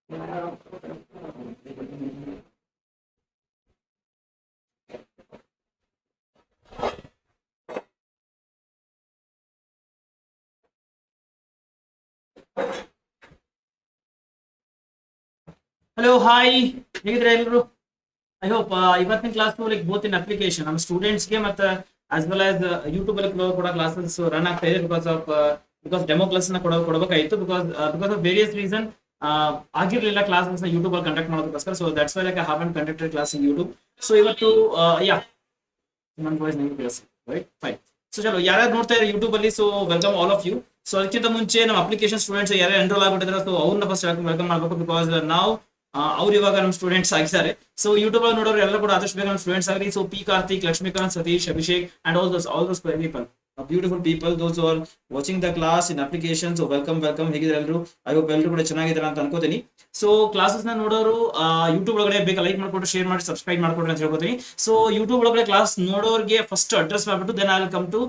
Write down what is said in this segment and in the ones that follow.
Hello hi, ಹೇಗಿದ್ರೆ ಎಲ್ಲರೂ? I hope ಇವತ್ತಿನ class like both in application ನಮ್ಮ ಸ್ಟೂಡೆಂಟ್ಸ್ಗೆ ಮತ್ತೆ ಆಸ್ ವೆಲ್ ಆಸ್ ಯೂಟ್ಯೂಬ್ ಅಲ್ಲಿ ಕೂಡ ಕ್ಲಾಸಸ್ ರನ್ ಆಗ್ತಾ ಇದೆ ಬಿಕಾಸ್ ಡೆಮೋ ಕ್ಲಾಸ್ ನ ಕೊಡಬೇಕಾಯಿತು ಬಿಕಾಸ್ ಆಫ್ ವೇರಿಯಸ್ ರೀಸನ್ ಆಗಿರ್ಲಿಲ್ಲ ಕ್ಲಾಸಸ್ ಯೂಟ್ಯೂಬ್ ಅಲ್ಲಿ ಕಂಡಕ್ಟ್ ಮಾಡೋದಕ್ಕೋಸ್ಕರ. So that's why like I have conducted class in YouTube. So ಇವತ್ತು ಯಾ ನನ್ನ ವಾಯ್ಸ್ ನಿಮಗೆ ಕೇಳಿಸಿ, ರೈಟ್? ಫೈನ್. ಸೊ ಚಲೋ, ಯಾರ್ಯಾರು ನೋಡ್ತಾ ಇದ್ದಾರೆ ಯೂಟ್ಯೂಬ್ ಅಲ್ಲಿ, so welcome all of you. So ಅದಕ್ಕಿಂತ ಮುಂಚೆ ನಮ್ಮ ಅಪ್ಲಿಕೇಶನ್ ಸ್ಟೂಡೆಂಟ್ಸ್ ಯಾರು ಎನ್ರೋಲ್ ಆಗ್ಬಿಟ್ಟಿದ್ರೆ ಸೊ ಅವ್ರನ್ನ ಫಸ್ಟ್ ವೆಲ್ಕಮ್ ಮಾಡಬೇಕು. ಬಿಕಾಸ್ ನಾವು ಅವ್ರು ಇವಾಗ ನಮ್ಮ ಸ್ಟೂಡೆಂಟ್ಸ್ ಆಗಿದ್ದಾರೆ. ಸೊ ಯೂಟ್ಯೂಬ್ ಅಲ್ಲಿ ನೋಡೋರು ಎಲ್ಲ ಕೂಡ ಆದಷ್ಟು ಬೇಗ ನಮ್ಮ ಸ್ಟೂಡೆಂಟ್ಸ್ ಆಗಲಿ. So P Karthik, Lakshmikant, Satish, Abhishek and all those people, beautiful people, those are watching the class in application. So welcome. ಹೇಗಿದ್ರೆ ಎಲ್ಲರೂ? ಐ ಹೋಪ್ ಎಲ್ಲರೂ ಕೂಡ ಚೆನ್ನಾಗಿದ್ದಾರೆ ಅಂತ ಅನ್ಕೋತೀನಿ. ಸೊ ಕ್ಲಾಸಸ್ ನ ನೋಡೋರು ಯೂಟ್ಯೂಬ್ ಒಳಗಡೆ ಬೇಕಾ ಲೈಕ್ ಮಾಡ್ಕೊಂಡು ಶೇರ್ ಮಾಡಿ ಸಬ್ಸ್ಕ್ರೈಬ್ ಮಾಡ್ಕೊಡ್ರಿ ಅಂತ ಹೇಳ್ಕೊತೀನಿ. ಸೊ ಯೂಟ್ಯೂಬ್ ಒಳಗಡೆ ಕ್ಲಾಸ್ ನೋಡೋರಿಗೆ ಫಸ್ಟ್ ಅಡ್ರೆಸ್ ಮಾಡ್ಬಿಟ್ಟು then I will come to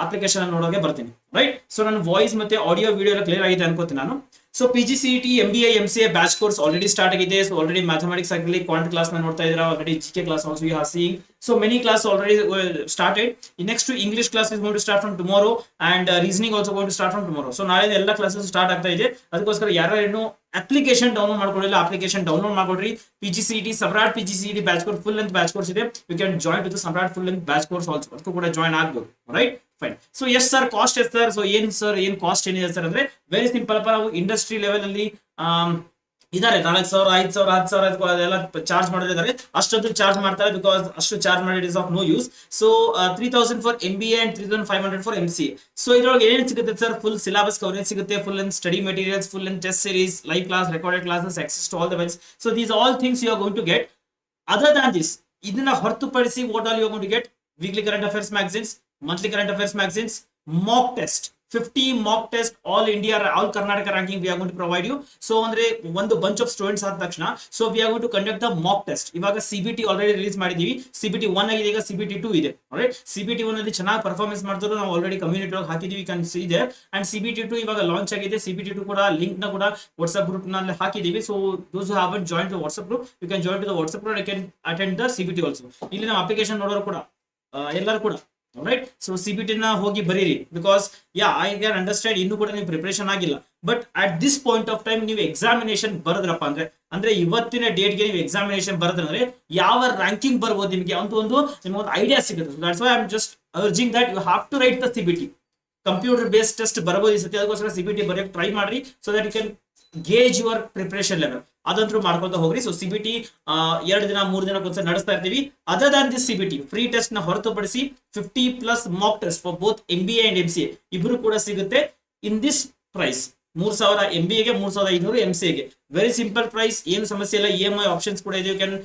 application ನೋಡೋಕೆ ಬರ್ತೀನಿ, ರೈಟ್? ಸೊ ನನ್ನ ವಾಯ್ಸ್ ಮತ್ತೆ ಆಡಿಯೋ ವಿಡಿಯೋ ಎಲ್ಲ ಕ್ಲಿಯರ್ ಆಗಿದೆ ಅನ್ಕೋತೀನಿ ನಾನು. So PGCET MBA MCA batch course already start ಆಗಿದೆ. ಸೊ ಆಲ್ರೆಡಿ ಮ್ಯಾಥಮೆಟಿಕ್ಸ್ ಆಗಲಿ ಕ್ವಾಂಟ್ ಕ್ಲಾಸ್ ನೋಡ್ತಾ ಇದ್ದೀರಾ, already GK class also you are seeing. So many class already started. Next to English class is going to start from tomorrow and reasoning also going to start from tomorrow. So ನಾಳೆ ಎಲ್ಲ classes start ಆಗ್ತಾ ಇದೆ. ಅದಕ್ಕೋಸ್ಕರ ಯಾರು application download ಮಾಡ್ಕೊಳ್ಳಿಲ್ಲ, application download ಮಾಡ್ಕೊಡ್ರಿ. PGCET Samrat PGCET batch course full length batch course ಇದೆ. You can join to the Samrat full length batch course also. ಅದಕ್ಕೂ ಕೂಡ ಜಾಯಿನ್ ಆಗ್ಬೋದು, right? Fine. So yes sir, cost yes sir. So ಏನ್ cost ಏನಿದೆ sir ಅಂದ್ರೆ very simple ಅಪ್ಪ. ನಾವು industry level ಅಲ್ಲಿ ಇದಾರೆ 4,000 5,000 10,000 ಅದೆಲ್ಲ ಚಾರ್ಜ್ ಮಾಡಿದ್ದಾರೆ. ಅಷ್ಟೊಂದು ಚಾರ್ಜ್ ಮಾಡ್ತಾರೆ ಬಿಕಾಸ್ ಅಷ್ಟು ಚಾರ್ಜ್ ಮಾಡಿ it is of no use. So 3,000 for MBA and 3,500 for MCA. So ಇದ್ರೊಳಗೆ ಏನೇನು ಸಿಗುತ್ತೆ ಸರ್? ಫುಲ್ ಸಿಲೆಬಸ್ ಕವರೇಜ್ ಸಿಗುತ್ತೆ, full and study materials, full and test series, live class, recorded classes, access to all the bells. So these all things you are going to get. Other than this, ಇದನ್ನ ಹೊರತುಪಡಿಸಿ what all you are going to get? Weekly current affairs magazines, monthly current affairs magazines, mock test, 50 mock test, all India, all Karnataka ranking we are going to provide you. So ಅಂದ್ರೆ ಒಂದು bunch of students ಆದ ತಕ್ಷಣ so we are going to conduct the mock test. ಇವಾಗ CBT already release ಮಾಡಿದೀವಿ. CBT 1 ಆಗಿದೆ, ಈಗ CBT 2 ಇದೆ. All right, CBT 1 ಅಲ್ಲಿ ಚೆನ್ನಾಗಿ ಪರ್ಫಾರ್ಮೆನ್ಸ್ ಮಾಡಿದ್ರು ನಾವು ಆಲ್ರೆಡಿ ಕಮ್ಯುನಿಟಿ ಒಳಗೆ ಹಾಕಿದೀವಿ, can see there. And CBT 2 ಇವಾಗ ಲಾಂಚ್ ಆಗಿದೆ. CBT 2 ಕೂಡ ಲಿಂಕ್ ನ ಕೂಡ ವಾಟ್ಸ್ಆಪ್ ಗ್ರೂಪ್ ನಲ್ಲಿ ಹಾಕಿದೀವಿ. So those who haven't joined the WhatsApp group, you can join to the WhatsApp group and you can attend the CBT also. ಇಲ್ಲಿ ನಮ್ಮ application ನೋಡೋರು ಕೂಡ ಎಲ್ಲರೂ ಕೂಡ ರೈಟ್. ಸೊ CBT ನ ಹೋಗಿ ಬರೀರಿ. ಬಿಕಾಸ್ ಐ ಕ್ಯಾನ್ ಅಂಡರ್ಸ್ಟ್ಯಾಂಡ್ ಇನ್ನೂ ಕೂಡ ನೀವು ಪ್ರಿಪರೇಷನ್ ಆಗಿಲ್ಲ. But at this point of time ನೀವು ಎಕ್ಸಾಮಿನೇಷನ್ ಬರದ್ರಪ್ಪ ಅಂದ್ರೆ ಇವತ್ತಿನ ಡೇಟ್ಗೆ ನೀವು ಎಕ್ಸಾಮಿನೇಷನ್ ಬರದ್ರೆ ಯಾವ ರ್ಯಾಂಕಿಂಗ್ ಬರ್ಬೋದು ನಿಮಗೆ ಅಂತ ನಿಮ್ಗೆ ಒಂದು ಐಡಿಯಾ ಸಿಗುತ್ತೆ. That's why I am just urging that you have to write the CBT. Computer based test ಬರ್ಬೋದು ಈ ಸತಿ, ಅದಕ್ಕೋಸ್ಕರ CBT ಬರೆಯಕ್ಕೆ ಟ್ರೈ ಮಾಡ್ರಿ. So that you can gauge your preparation level. ಅದಂತೂ ಮಾಡ್ಕೊಳ್ತಾ ಹೋಗ್ರಿ. ಸೊ CBT 2 ದಿನ 3 ದಿನಕ್ಕೊಂದ್ಸಲ ನಡೆಸ್ತಾ ಇರ್ತೀವಿ. Other than this CBT free test ನ ಹೊರತುಪಡಿಸಿ 50+ mock test for both MBA and MCA ಇಬ್ರು ಕೂಡ ಸಿಗುತ್ತೆ ಇನ್ ದಿಸ್ ಪ್ರೈಸ್. 3,000 MBA ಗೆ, 3,500 MCA ಗೆ. ವೆರಿ ಸಿಂಪಲ್ ಪ್ರೈಸ್, ಏನು ಸಮಸ್ಯೆ ಇಲ್ಲ. EMI ಆಪ್ಷನ್ಸ್ ಕೂಡ ಇದೆ, you can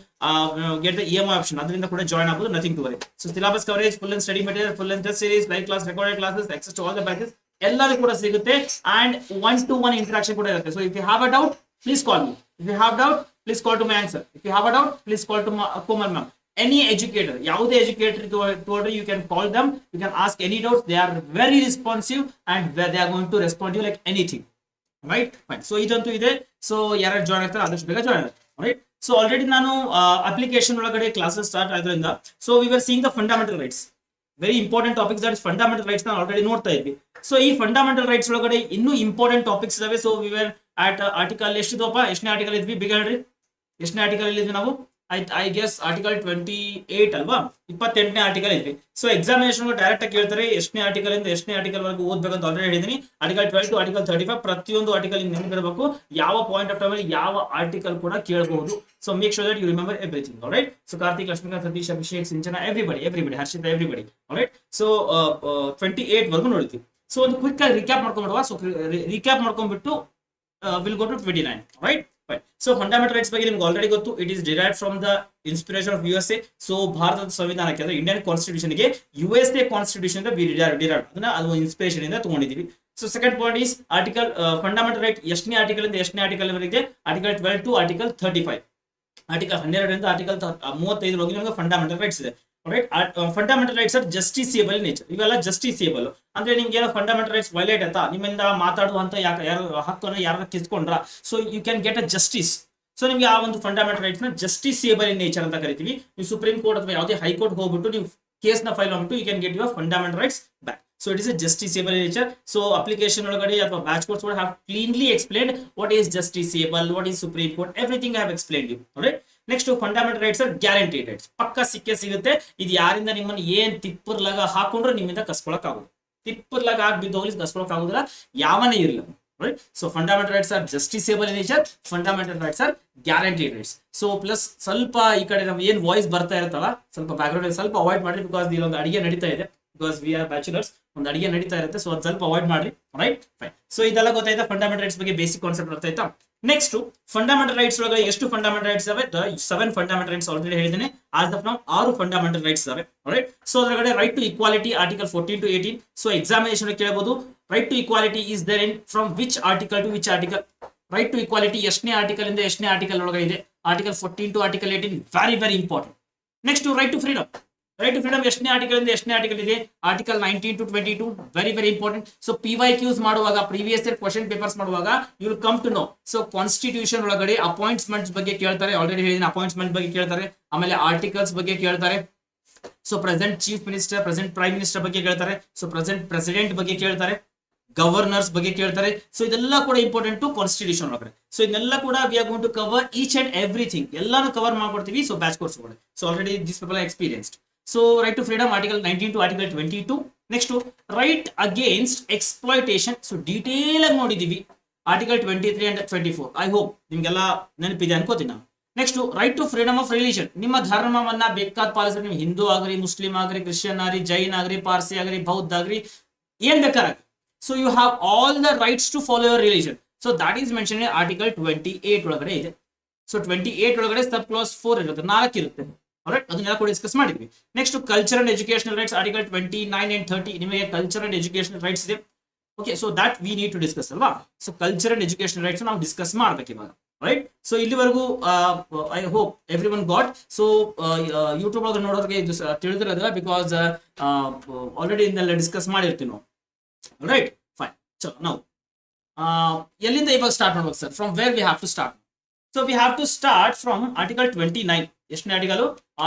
get the EMI option, ಅದರಿಂದ ಕೂಡ ಜಾಯ್ನ್ ಆಗಬಹುದು, nothing to worry. So syllabus coverage, full and study material, full and test series, live class, recorded classes, access to all the batches ಎಲ್ಲರೂ ಕೂಡ ಸಿಗುತ್ತೆ. And 1-to-1 interaction ಕೂಡ ಇರುತ್ತೆ. So if you have a doubt, please call me. If you have doubt, please call to Mayank sir. If you have a doubt, please call to Komal ma'am. Any educator, ಯಾವುದೇ educator told you can call them, you can ask any doubts. They are very responsive and they are going to respond you like anything, right? Fine. So ಇದಂತೂ ಇದೆ. So ಯಾರು join ಆಗ್ತಾರೆ ಆದಷ್ಟು ಬೇಗ join ಆಗ್ತಾರೆ, right? So already ನಾನು application ಒಳಗಡೆ classes start ಆದ್ರಿಂದ so we were seeing the fundamental rights, very important topics. That fundamental rights ನಾನು ಆಲ್ರೆಡಿ ನೋಡ್ತಾ ಇದ್ವಿ. ಸೊ ಈ ಫಂಡಮೆಂಟಲ್ ರೈಟ್ಸ್ ಒಳಗಡೆ ಇನ್ನೂ ಇಂಪಾರ್ಟೆಂಟ್ ಟಾಪಿಕ್ಸ್ ಇದಾವೆ. So we were at article ಎಷ್ಟಿದಪ್ಪ, ಎಷ್ಟನೇ ಆರ್ಟಿಕಲ್ ಇದ್ವಿ ಬಿಗ ಹೇಳ್ರಿ? ಎಷ್ಟನೇ ಆರ್ಟಿಕಲ್ ಇದ್ವಿ ನಾವು? ಐ ಗೆಸ್ ಆರ್ಟಿಕಲ್ 28 ಅಲ್ವಾ? 28ನೇ ಆರ್ಟಿಕಲ್ ಇದ್ವಿ. ಸೊ ಎಕ್ಸಾಮಿನೇಷನ್ ಡೈರೆಕ್ಟ್ ಆಗಿ ಕೇಳ್ತಾರೆ ಎಷ್ಟನೇ ಆರ್ಟಿಕಲ್ ಇಂದ ಎಷ್ಟನೇ ಆರ್ಟಿಕಲ್ ವರೆಗೂ ಓದ್ಬೇಕಂತ ಆಲ್ರೆಡಿ ಹೇಳಿದೀನಿ. ಆರ್ಟಿಕಲ್ 12 to ಆರ್ಟಿಕಲ್ 35 ಪ್ರತಿಯೊಂದು ಆರ್ಟಿಕಲ್ ನೆನಪಿರಬೇಕು. ಯಾವ ಪಾಯಿಂಟ್ ಆಫ್ ಟೈಮ್ ಅಲ್ಲಿ ಯಾವ ಆರ್ಟಿಕಲ್ ಕೂಡ ಕೇಳಬಹುದು. So make sure that you remember everything, alright? So Karthik, Lakshmikant, Satish, Abhishek, Sinchana, everybody, Harshita, everybody, alright? So 28 ವರೆಗೂ ನೋಡ್ತೀವಿ. ಸೊ ಒಂದು ಕ್ವಿಕ್ ಆಗಿ ರಿಕ್ಯಾಪ್ ಮಾಡ್ಕೊಂಡ್ಬಿಡುವ. ಸೊ ರಿಕ್ಯಾಪ್ ಮಾಡ್ಕೊಂಡ್ಬಿಟ್ಟು will go to 29, right? So fundamental rights ಬಗ್ಗೆ ನಿಮ್ಗೆ ಆಲ್ರೆಡಿ ಗೊತ್ತು. It is derived from the inspiration of USA. So ಭಾರತದ ಸಂವಿಧಾನಕ್ಕೆ ಅಂದ್ರೆ ಇಂಡಿಯನ್ ಕಾನ್ಸ್ಟಿಟ್ಯೂಷನ್ ಗೆ USA ಕಾನ್ಸ್ಟಿಟ್ಯೂಷನ್ ಅದನ್ನ ಅದು ಇನ್ಸ್ಪಿರೇಷನ್ ಇಂದ ತಗೊಂಡಿದೀವಿ. So second point is article fundamental right ಎಷ್ಟನೇ ಆರ್ಟಿಕಲ್ ಇಂದ ಎಷ್ಟನೇ ಆರ್ಟಿಕಲ್ ವರೆಗೆ? Article 12 to article 35. ಆರ್ಟಿಕಲ್ 12 ರಿಂದ ಆರ್ಟಿಕಲ್ 35 ವರೆಗೆ ನಿಮಗೆ ಫಂಡಮೆಂಟಲ್ ರೈಟ್ಸ್ ಇದೆ. Right. Fundamental rights are justiciable nature. ಇವೆಲ್ಲ ಜಸ್ಟಿಸಿಯಬಲ್ ಅಂದ್ರೆ ನಿಮ್ಗೆ ಏನೋ ಫಂಡಮೆಂಟಲ್ ರೈಟ್ಸ್ ವೈಲೇಟ್ ಆಯ್ತಾ, ನಿಮ್ಮಿಂದ ಮಾತಾಡುವಂತ ಯಾರು ಹಕ್ಕನ್ನು ಯಾರು ಕಿಸ್ಕೊಂಡ್ರ, so you can get a justice. So ನಿಮ್ಗೆ ಆ ಒಂದು ಫಂಡಮೆಂಟಲ್ ರೈಟ್ಸ್ ನ ಜಸ್ಟಿಸಿಯಬಲ್ ಇನ್ ನೇಚರ್ ಅಂತ ಕರಿತೀವಿ. ನೀವು ಸುಪ್ರೀಂ ಕೋರ್ಟ್ ಅಥವಾ ಯಾವುದೇ ಹೈಕೋರ್ಟ್ ಹೋಗ್ಬಿಟ್ಟು ನೀವು ಕೇಸ್ ನ ಫೈಲ್ ಮಾಡ್ಬಿಟ್ಟು you can get your fundamental rights back. So it is a justiciable nature. So application ಒಳಗಡೆ ಅಥವಾ batch course would have cleanly explained what is justiciable, what is supreme court, everything I have explained you. Alright. Next fundamental rights are guaranteed rights. ಪಕ್ಕ ಸಿಕ್ಕೇ ಸಿಗುತ್ತೆ. ಇದು ಯಾರಿಂದ ನಿಮ್ಮನ್ನು ಏನ್ ತಿಪ್ಪರ್ಲಾಗ ಹಾಕೊಂಡ್ರು ನಿಮ್ಮಿಂದ ಕಸ್ಕೊಳಕ್ ಆಗೋದು. ತಿಪ್ಪರ್ಲಾಗ ಹಾಕಿ ಬಿದ್ದು ಹೋಗ್ಲಿ ಕಸ್ಕೊಳಕ್ ಆಗೋದಿಲ್ಲ, ಯಾವನೇ ಇರಲಿಲ್ಲ. Right. So fundamental rights are justiciable in nature. Fundamental rights are guaranteed rights. So plus ಸ್ವಲ್ಪ ಈ ಕಡೆ ನಮ್ಗೆ ಏನ್ ವಾಯ್ಸ್ ಬರ್ತಾ ಇರುತ್ತಲ್ಲ, ಸ್ವಲ್ಪ ಬ್ಯಾಕ್ಗ್ರೌಂಡ್ ಸ್ವಲ್ಪ ಅವಾಯ್ಡ್ ಮಾಡಿ, ಬಿಕಾಸ್ ಇಲ್ಲೊಂದು ಅಡಿಗೆ ನಡೀತಾ ಇದೆ. ಬಿಕಾಸ್ ವಿ ಆರ್ ಬ್ಯಾಚುಲರ್ಸ್, ಒಂದು ಅಡಿಗೆ ನಡೀತಾ ಇರುತ್ತೆ. ಸೊ ಅದು ಸ್ವಲ್ಪ ಅವಾಯ್ಡ್ ಮಾಡಿ. Right, fine. ಸೊ ಇದೆಲ್ಲ ಗೊತ್ತಾಯ್ತಾ, ಫಂಡಮೆಂಟಲ್ ರೈಟ್ಸ್ ಬಗ್ಗೆ ಬೇಸಿಕ್ ಕಾನ್ಸೆಪ್ಟ್ ಗೊತ್ತಾಯ್ತಾ. ನೆಕ್ಸ್ಟ್ ಫಂಡಮೆಂಟಲ್ ರೈಟ್ಸ್ ಒಳಗೆ ಎಷ್ಟು ಫಂಡಮೆಂಟಲ್ ರೈಟ್ಸ್ ಇದಾವೆ? 7 ಫಂಡಮೆಂಟಲ್ ರೈಟ್ಸ್ ಆಲ್ರೆಡಿ ಹೇಳಿದ್ದೇನೆ. As of now 6 fundamental rights ಇದಾವೆ. ರೈಟ್. ಸೊ ಅದರಗಡೆ right to equality article 14 to 18. So examination ಕೇಳಬಹುದು, right to equality is there in from which article to which article. Right to equality ಎಷ್ಟನೇ article ಇಂದ ಎಷ್ಟನೇ article ಒಳಗೆ ಇದೆ? Article 14 to article 18. Very very important. Next right to freedom. Right to freedom ಎಷ್ಟನೇ article ಇಂದ ಎಷ್ಟನೇ article ಇದೆ? Article 19 to 22. Very very important. So PYQs ಮಾಡುವಾಗ, ಪ್ರೀವಿಯಸ್ ಇಯರ್ ಕ್ವಶನ್ ಪೇಪರ್ಸ್ ಮಾಡುವಾಗ you will come to know. So constitution ಒಳಗಡೆ appointments ಬಗ್ಗೆ ಕೇಳ್ತಾರೆ, already ಹೇಳಿದ್ದೀನಿ. ಅಪಾಯಿಂಟ್ಮೆಂಟ್ ಬಗ್ಗೆ ಕೇಳ್ತಾರೆ, ಆಮೇಲೆ ಆರ್ಟಿಕಲ್ಸ್ ಬಗ್ಗೆ ಕೇಳ್ತಾರೆ. So present chief minister, present prime minister ಬಗ್ಗೆ ಕೇಳ್ತಾರೆ. ಸೊ ಪ್ರೆಸೆಂಟ್ ಪ್ರೆಸಿಡೆಂಟ್ ಬಗ್ಗೆ ಕೇಳ್ತಾರೆ, ಗವರ್ನರ್ಸ್ ಬಗ್ಗೆ ಕೇಳ್ತಾರೆ. ಸೊ ಇದೆಲ್ಲ ಕೂಡ ಇಂಪಾರ್ಟೆಂಟ್ ಟು ಕಾನ್ಸ್ಟಿಟ್ಯೂಷನ್ ಒಳಗಡೆ. ಸೊ ಇದನ್ನೆಲ್ಲ ಕೂಡ we are going to cover each and everything. ಎಲ್ಲಾನು ಕವರ್ ಮಾಡ್ಕೊಡ್ತೀವಿ. ಸೊ ಬ್ಯಾಚ್ ಕೋರ್ಸ್ ಒಳಗಡೆ. So already this people are experienced. So right to freedom article 19 to article 22. Next right against exploitation. So detail ಆಗಿ ನೋಡಿದೀವಿ article 23 and 24. I hope ನಿಮಗೆಲ್ಲ ನೆನಪಿದೆ ಅನ್ಕೋತೀನಿ ನಾನು. Next right to freedom of religion. ನಿಮ್ಮ ಧರ್ಮವನ್ನ ಬೇಕಾದ ಪಾಲಿಸಿದ್ರೆ, ನೀವು ಹಿಂದೂ ಆಗ್ರಿ, ಮುಸ್ಲಿಂ ಆಗ್ರಿ, ಕ್ರಿಶ್ಚಿಯನ್ ಆಗ್ರಿ, ಜೈನ್ ಆಗ್ರಿ, ಪಾರ್ಸಿ ಆಗ್ರಿ, ಬೌದ್ಧ ಆಗ್ರಿ, ಏನ್ ಬೇಕಾರಾಗ್ರಿ. So you have all the rights to follow your religion. So that is mention in article 28 ಒಳಗಡೆ ಇದೆ. ಸೊ 28 ಒಳಗಡೆ ಸಬ್ ಕ್ಲಾಸ್ 4 ಇರುತ್ತೆ, 4 ಇರುತ್ತೆ. Alright, ಅದನ್ನೆಲ್ಲ ಕೂಡ ಡಿಸ್ಕಸ್ ಮಾಡಿದ್ವಿ. Next culture and educational rights article 29 and 30. ನಿಮಗೆ ಕಲ್ಚರ್ ಅಂಡ್ ಎಜುಕೇಶನಲ್ ರೈಟ್ಸ್ ಇದೆ. Okay, so that we need to discuss ಅಲ್ವಾ. So culture and educational rights ನಾವು ಡಿಸ್ಕಸ್ ಮಾಡ್ಬೇಕು ಇವಾಗ. ರೈಟ್. ಸೊ ಇಲ್ಲಿವರೆಗೂ I hope everyone got. So YouTube ಒಳಗೆ ನೋಡೋರಿಗೆ ಇದು ತಿಳಿದಿರೋದಿಲ್ಲ, ಬಿಕಾಸ್ ಆಲ್ರೆಡಿ ಇದನ್ನೆಲ್ಲ ಡಿಸ್ಕಸ್ ಮಾಡಿರ್ತೀವಿ ನಾವು. Right, fine. ಚಲೋ ನಾವು ಎಲ್ಲಿಂದ ಇವಾಗ ಸ್ಟಾರ್ಟ್ ಮಾಡ್ಬೇಕು sir? From where we have to start? So we have to start from article 29. ಎಷ್ಟನೇ ಆರ್ಟಿಕಲ್?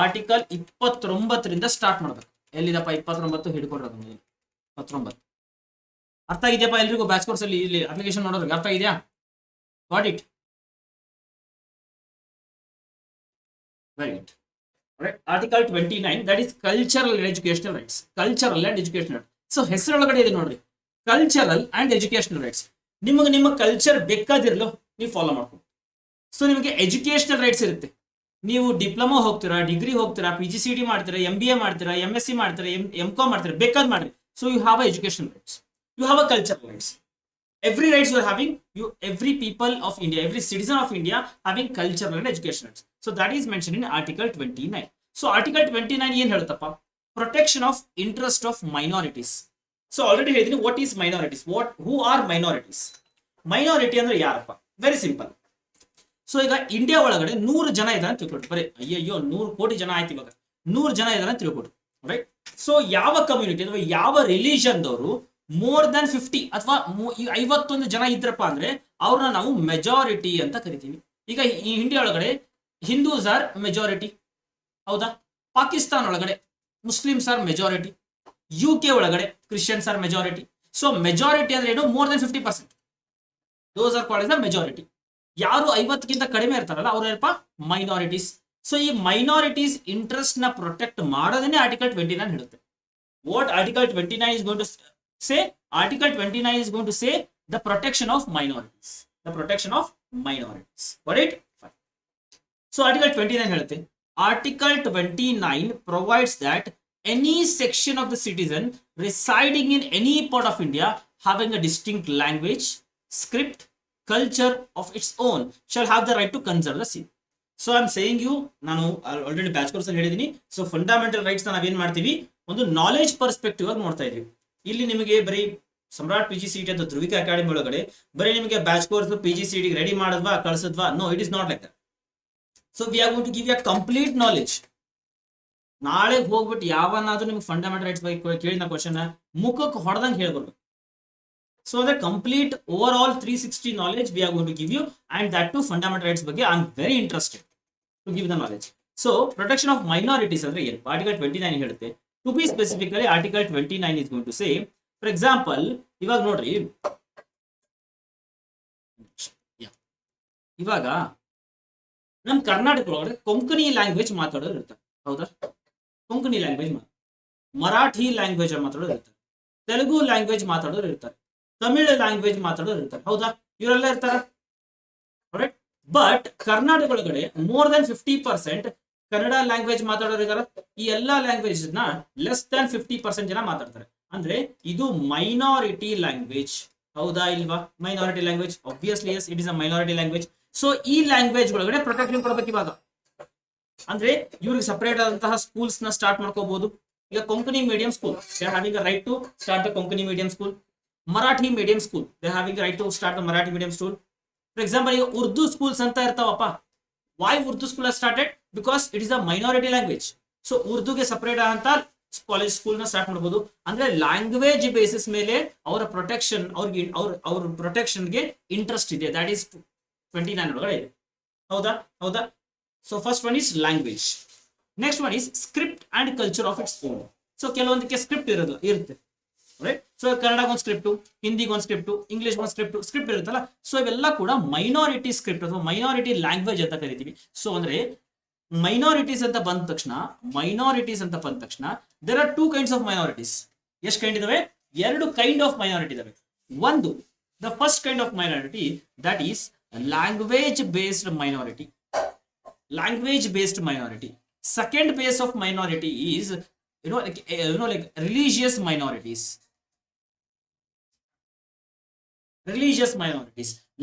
ಆರ್ಟಿಕಲ್ 29ರಿಂದ ಸ್ಟಾರ್ಟ್ ಮಾಡ್ಬೇಕು. ಎಲ್ಲಿದಪ್ಪ 29 ಹಿಡ್ಕೊಡ್ರದು. 29 ಅರ್ಥ ಆಗಿದೆಯಪ್ಪ ಎಲ್ರಿಗೂ? ಬ್ಯಾಚ್ ಕೋರ್ಸ್ ಅಲ್ಲಿ ಇಲ್ಲಿ ಅಪ್ಲಿಕೇಶನ್ ನೋಡೋದ್ರಿಗೆ ಅರ್ಥ ಇದೆಯಾ? What it? Very good. Article 29 that is cultural and educational rights. Cultural and educational. So ಹೆಸರೊಳಗಡೆ ಇದೆ ನೋಡ್ರಿ, ಕಲ್ಚರಲ್ ಅಂಡ್ ಎಜುಕೇಶನಲ್ ರೈಟ್ಸ್. ನಿಮಗೆ ನಿಮ್ಮ ಕಲ್ಚರ್ ಬೇಕಾದಿರಲು ನೀವು ಫಾಲೋ ಮಾಡ್ಕೊಂಡು. ಸೊ ನಿಮಗೆ ಎಜುಕೇಶನಲ್ ರೈಟ್ಸ್ ಇರುತ್ತೆ. ನೀವು ಡಿಪ್ಲೊಮಾ ಹೋಗ್ತೀರಾ, ಡಿಗ್ರಿ ಹೋಗ್ತೀರಾ, PGCET ಮಾಡ್ತೀರಾ, MBA ಮಾಡ್ತೀರಾ, MSc ಮಾಡ್ತೀರಾ, MCom ಮಾಡ್ತೀರಾ, ಬೇಕಾದ್ ಮಾಡ್ರಿ. So you have a educational rights, you have a cultural rights. Every rights you are having, every people of India, every citizen of India having cultural and education rights. So that is mentioned in article 29. So article 29 ಏನ್ ಹೇಳುತ್ತಪ್ಪ? Protection of interest of minorities. So already ಹೇಳಿದೀನಿ what is minorities, who are minorities. Minority ಅಂದ್ರೆ ಯಾರಪ್ಪ? Very simple. So ಈಗ India ಒಳಗಡೆ 100 ಜನ ಇದ್ದಾರೆ ಅಂತ ತಿಳ್ಕೊಟ್ಟು, ಬರೀ ಅಯ್ಯಯ್ಯೋ 100 ಕೋಟಿ ಜನ ಆಯ್ತು, ಇವಾಗ 100 ಜನ ಇದ್ದಾರೆ ಅಂತ ತಿಳ್ಕೊಟ್ಟು. ರೈಟ್. ಸೊ ಯಾವ ಕಮ್ಯುನಿಟಿ ಅಥವಾ ಯಾವ ರಿಲಿಜನ್ದವರು ಮೋರ್ ದನ್ 50 ಅಥವಾ 51 ಜನ ಇದ್ರಪ್ಪ ಅಂದ್ರೆ ಅವ್ರನ್ನ ನಾವು ಮೆಜಾರಿಟಿ ಅಂತ ಕರಿತೀವಿ. ಈಗ ಈ ಇಂಡಿಯಾ ಒಳಗಡೆ ಹಿಂದೂಸ್ ಆರ್ ಮೆಜಾರಿಟಿ, ಹೌದಾ? ಪಾಕಿಸ್ತಾನ ಒಳಗಡೆ ಮುಸ್ಲಿಮ್ಸ್ ಆರ್ ಮೆಜಾರಿಟಿ, UK ಒಳಗಡೆ Christians R majority. So majority ಅಂದ್ರೆ ಏನು? More than 50%. Those are called as the majority. ಯಾರು 50ಕ್ಕಿಂತ ಕಡಿಮೆ ಇರ್ತಾರಲ್ಲ ಅವ್ರು ಏನಪ್ಪ? ಮೈನಾರಿಟೀಸ್. ಸೊ ಈ ಮೈನಾರಿಟೀಸ್ ಇಂಟ್ರೆಸ್ಟ್ ನ ಪ್ರೊಟೆಕ್ಟ್ ಮಾಡೋದನ್ನೇ ಆರ್ಟಿಕಲ್ 29 ಹೇಳುತ್ತೆ. What article 29 is going to say? Article 29 is going to say the protection of minorities. The protection of minorities. Got it? Fine. So article 29 ಹೇಳುತ್ತೆ, article 29 provides that any section of the citizen residing in any part of India having a distinct language, script, culture of its own shall have the right to conserve the same. So I am saying you, ನಾನು already batch course ಅಲ್ಲಿ ಹೇಳಿದೀನಿ. So fundamental rights ನಾವೇನ್ ಮಾಡ್ತೀವಿ, ಒಂದು knowledge perspective ಆಗಿ ನೋಡ್ತಾ ಇದೀವಿ. ಇಲ್ಲಿ ನಿಮಗೆ ಬರೀ ಸಮ್ರಾಟ್ PGCET ಅಥವಾ ಧ್ರುವಿಕ ಅಕಾಡೆಮಿ ಒಳಗಡೆ ಬರೀ ನಿಮಗೆ ಬ್ಯಾಚ್ ಕೋರ್ಸ್ PGCET ರೆಡಿ ಮಾಡಿದ್ವಾ ಕಳಿಸಿದ್ವಾ? No, it is not like that. So we are going to give you a complete knowledge. ನಾಳೆ ಹೋಗ್ಬಿಟ್ಟು ಯಾವನಾದ್ರೂ ನಿಮ್ಗೆ ಫಂಡಮೆಂಟಲ್ ರೈಟ್ಸ್ ಬಗ್ಗೆ ಕೇಳಿದ ಕ್ವಶನ್ ಮುಖಕ್ಕೆ ಹೊಡೆದಂಗೆ ಹೇಳ್ಬರ್ಬೇಕು. So the complete overall 360 knowledge we are going to give you, and that too fundamental rights ಬಗ್ಗೆ I am very interested to give the knowledge. So protection of minorities ಅಂದ್ರೆ ಏನು? Article 29 ಹೇಳುತ್ತೆ. To be specifically Article 29 is going to say, for example, ಇವಾಗ ನೋಡ್ರಿ, ಇವಾಗ ನಮ್ಮ ಕರ್ನಾಟಕ ಒಳಗಡೆ Konkani language ಮಾತಾಡೋರು ಇರ್ತಾರೆ, ಹೌದಾ? ಕೊಂಕಣಿ ಲ್ಯಾಂಗ್ವೇಜ್, ಮರಾಠಿ ಲ್ಯಾಂಗ್ವೇಜ್ ಮಾತಾಡೋರು ಇರ್ತಾರೆ, ತೆಲುಗು ಲ್ಯಾಂಗ್ವೇಜ್ ಮಾತಾಡೋರು ಇರ್ತಾರೆ, ತಮಿಳು ಲ್ಯಾಂಗ್ವೇಜ್ ಮಾತಾಡೋರು ಇರ್ತಾರೆ, ಹೌದಾ? ಇವರೆಲ್ಲ ಇರ್ತಾರ. ಬಟ್ ಕರ್ನಾಟಕ ಒಳಗಡೆ ಮೋರ್ ದನ್ 50% ಕನ್ನಡ ಲ್ಯಾಂಗ್ವೇಜ್ ಮಾತಾಡೋರು ಇದಾರೆ. ಈ ಎಲ್ಲಾ ಲ್ಯಾಂಗ್ವೇಜ್ ನ ಲೆಸ್ ದನ್ 50% ಜನ ಮಾತಾಡ್ತಾರೆ. ಅಂದ್ರೆ ಇದು ಮೈನಾರಿಟಿ ಲ್ಯಾಂಗ್ವೇಜ್, ಹೌದಾ ಇಲ್ವಾ? Minority language, obviously yes, it is a minority language. So ಈ ಲ್ಯಾಂಗ್ವೇಜ್ ಒಳಗಡೆ ಪ್ರೊಟೆಕ್ಷನ್ ಕೊಡ್ಬೇಕು. ಇವಾಗ ಅಂದ್ರೆ ಇವ್ರಿಗೆ ಸಪರೇಟ್ ಆದಂತಹ ಸ್ಕೂಲ್ಸ್ ನ ಸ್ಟಾರ್ಟ್ ಮಾಡ್ಕೋಬಹುದು. ಈಗ Konkani medium school, they are having a right to start the Konkani medium school. Marathi medium school, they having a right to start the Marathi medium school. For example, Urdu schools anta irtavappa. Why Urdu school has started? Because it is a minority language. So Urdu ge separate anta college school na start ಮಾಡಬಹುದು. ಅಂದ್ರೆ language basis ಮೇಲೆ ಅವರ protection, ಅವ್ರ protection ಗೆ interest ಇದೆ. That is 29 ಒಳಗಡೆ ಇದೆ, ಹೌದಾ? ಹೌದಾ? So first one is language. Next one is script and culture of its own. So ಕೆಲವೊಂದಕ್ಕೆ ಸ್ಕ್ರಿಪ್ಟ್ ಇರುತ್ತೆ, ರೈಟ್? ಸೊ ಕನ್ನಡಕ್ಕೆ ಒಂದು ಸ್ಕ್ರಿಪ್ಟು, ಹಿಂದಿಗೆ ಒಂದು ಸ್ಕ್ರಿಪ್ಟು, ಇಂಗ್ಲಿಷ್ ಒಂದು ಸ್ಕ್ರಿಪ್ಟ್ ಇರುತ್ತಲ್ಲ. ಸೊ ಇವೆಲ್ಲ ಕೂಡ ಮೈನಾರಿಟಿ ಸ್ಕ್ರಿಪ್ಟ್ ಅಥವಾ ಮೈನಾರಿಟಿ ಲ್ಯಾಂಗ್ವೇಜ್ ಅಂತ ಕರಿತೀವಿ. ಸೊ ಅಂದ್ರೆ ಮೈನಾರಿಟೀಸ್ ಅಂತ ಬಂದ ತಕ್ಷಣ there are 2 kinds of minorities. ಎಷ್ಟು ಕೈಂಡ್ ಇದಾವೆ? 2 kind ಆಫ್ ಮೈನಾರಿಟಿ ಇದಾವೆ. ಒಂದು, the first kind of minority, that is language based minority. Second base of minority is like religious minorities.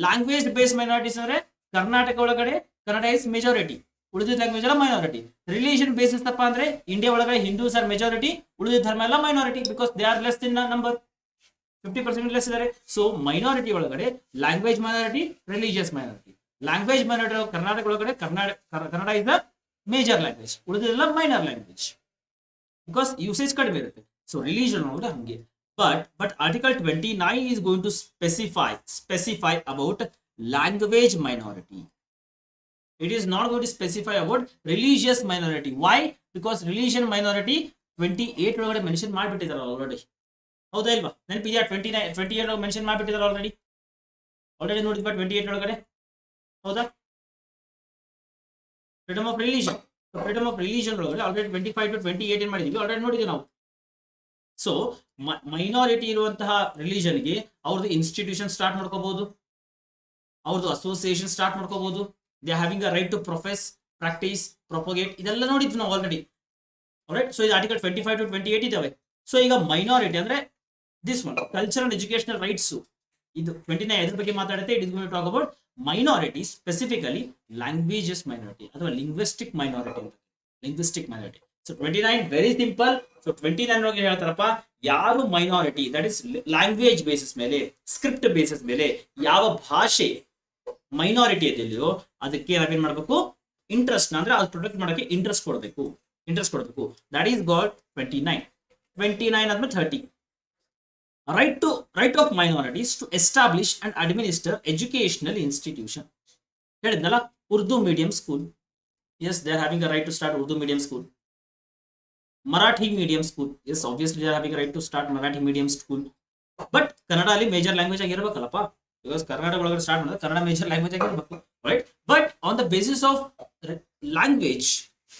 Language based minorities ಅಂದ್ರೆ ಕರ್ನಾಟಕ ಒಳಗಡೆ Kannada is majority, ಉಳಿದ language ಎಲ್ಲ minority. Religion basis ತಪ್ಪ ಅಂದ್ರೆ India ಒಳಗಡೆ Hindus R majority, ಉಳಿದ ಧರ್ಮ ಎಲ್ಲ minority, because they are less in number, 50% less ಇದ್ದಾರೆ. ಸೊ ಮೈನಾರಿಟಿ ಒಳಗಡೆ language minority, religious minority. Language minority Karnataka ಒಳಗಡೆ Kannada is the major language, ಉಳಿದೆಲ್ಲ ಮೈನರ್ ಲ್ಯಾಂಗ್ವೇಜ್, ಬಿಕಾಸ್ ಯೂಸೇಜ್ ಕಡಿಮೆ ಇರುತ್ತೆ. ಸೊ ರಿಲಿಜನ್ ನೋಡಿದ್ರೆ ಹಂಗೆ. But article 29 is going to specify about language minority. It is not going to specify about religious minority. Why? Because religion minority 28 ಒಳಗಡೆ mention ಮಾಡಿಬಿಟ್ಟಿದ್ದಾರೆ already, ಹೌದಾ ಇಲ್ವಾ? ನೆನಪಿದೆಯಾ? 28 ಮೆನ್ಷನ್ ಮಾಡಿಬಿಟ್ಟಿದ್ದಾರೆ ಆಲ್ರೆಡಿ ನೋಡಿದ್ವಾ 28 ಒಳಗಡೆ, ಹೌದಾ? ಫ್ರೀಡಮ್ ಆಫ್ ರಿಲಿಜನ್ ಒಳಗಡೆ ಆಲ್ರೆಡಿ 25 to 28 ಏನ್ ಮಾಡಿದೀವಿ, ಆಲ್ರೆಡಿ ನೋಡಿದ್ವಿ ನಾವು. ಸೊ ಮೈನಾರಿಟಿ ಇರುವಂತಹ ರಿಲಿಜನ್ಗೆ ಅವ್ರದ್ದು ಇನ್ಸ್ಟಿಟ್ಯೂಷನ್ ಸ್ಟಾರ್ಟ್ ಮಾಡ್ಕೋಬಹುದು, ಅವ್ರದ್ದು ಅಸೋಸಿಯೇಷನ್ ಸ್ಟಾರ್ಟ್ ಮಾಡ್ಕೋಬಹುದು. They having a right to profess, practice, propagate, ಇದೆಲ್ಲ ನೋಡಿದ್ವಿ ನಾವು ಆಲ್ರೆಡಿ, ರೈಟ್? ಸೊ ಇದು ಆರ್ಟಿಕಲ್ 25 to 28 ಇದಾವೆ. ಸೊ ಈಗ ಮೈನಾರಿಟಿ ಅಂದ್ರೆ this one, cultural and educational rights, ಇದು 29 ಎದ್ರ ಬಗ್ಗೆ ಮಾತಾಡುತ್ತೆ. It is going to talk about minority, specifically languages minority ಅಥವಾ ಲಿಂಗ್ವಿಸ್ಟಿಕ್ ಮೈನಾರಿಟಿ ಅಂತ. So 29 very simple. ಸೊ 29 ಒಳಗೆ ಹೇಳ್ತಾರಪ್ಪ, ಯಾರು minority, that is language basis ಮೇಲೆ, ಸ್ಕ್ರಿಪ್ಟ್ ಬೇಸಿಸ್ ಮೇಲೆ ಯಾವ ಭಾಷೆ ಮೈನಾರಿಟಿ ಇದೆಯೋ ಅದಕ್ಕೆ ನಾವೇನ್ ಮಾಡ್ಬೇಕು, ಇಂಟ್ರೆಸ್ಟ್ ಅಂದ್ರೆ ಅದು ಪ್ರೊಟೆಕ್ಟ್ ಮಾಡೋಕೆ ಇಂಟ್ರೆಸ್ಟ್ ಕೊಡಬೇಕು. ದಟ್ ಈಸ್ ಗಾಟ್ 29 ಆದ್ಮೇಲೆ 30. Right of minorities to establish and administer educational institution. ಹೇಳಿದ್ನಲ್ಲ, Urdu medium school, yes they are having a right to start Urdu medium school. Marathi medium school, yes obviously they are having a right to start Marathi medium school. But Kannada ali major language ಆಗಿರಬೇಕಲ್ಲಪ್ಪ, because Karnataka ಒಳಗಡೆ start ಮಾಡಿದ್ರೆ Kannada major language ಆಗಿರಬೇಕು, right? But on the basis of language